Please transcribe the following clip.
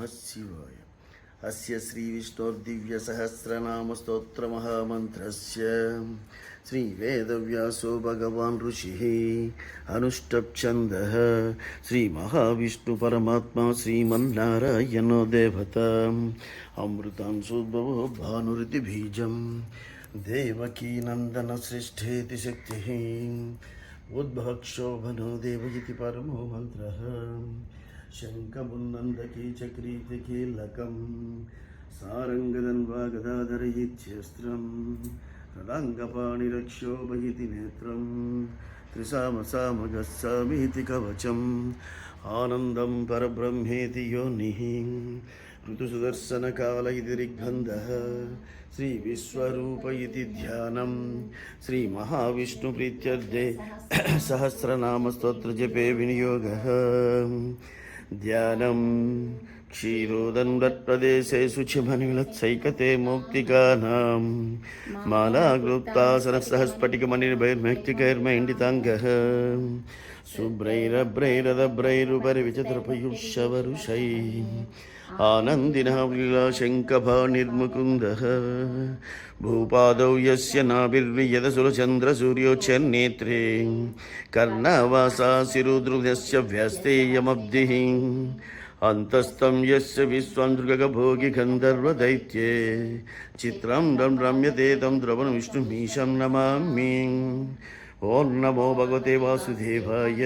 शिवाय। अस्य श्रीविष्णोर्दिव्यसहस्रनामस्तोत्रमहामन्त्रस्य श्रीवेदव्यासो भगवान् ऋषिः अनुष्टुप्छन्दः श्रीमहाविष्णुपरमात्मा श्रीमन्नारायणो देवता अमृतांशोद्भवो भानुरितिबीजं देवकी नन्दनसृष्ठेति शक्तिः उद्भक्षोभनो देव इति परमो मन्त्रः शङ्खमुन्नन्दकी चक्रीति कीलकं सारङ्गदन्वा गदाधर इत्यस्त्रं रदाङ्गपाणिरक्षोभयति नेत्रं त्रिसामसामगस्सामीति कवचम् आनन्दं परब्रह्मेति योनिः ऋतुसुदर्शनकाल इति ऋग्गन्धः श्रीविश्वरूप इति ध्यानं श्रीमहाविष्णुप्रीत्यर्थे सहस्रनामस्तोत्रजपे विनियोगः ध्यानं क्षीरोदन्वत्प्रदेशे शुचिमनिलत्सैकते मौक्तिकानां मालाग्लुप्तासनसहस्फटिकमणिर्भैर्मैक्तिकैर्मैण्डिताङ्गः शुभ्रैरभ्रैरदभ्रैरुपरि विचित्रपयुषवरुषैः आनन्दिनः लीलाशङ्कभानिर्मुकुन्दः भूपादौ यस्य नाभिर्वियदसुरचन्द्रसूर्योच्चन्नेत्रे कर्णवासासिरुद्रुयस्य व्यस्तेयमब्धिः अन्तस्तं यस्य विश्वं दृगभोगि गन्धर्वदैत्ये चित्रं रम्यते तं द्रवणविष्णुमीशं नमामि। ओं नमो भगवते वासुदेवाय।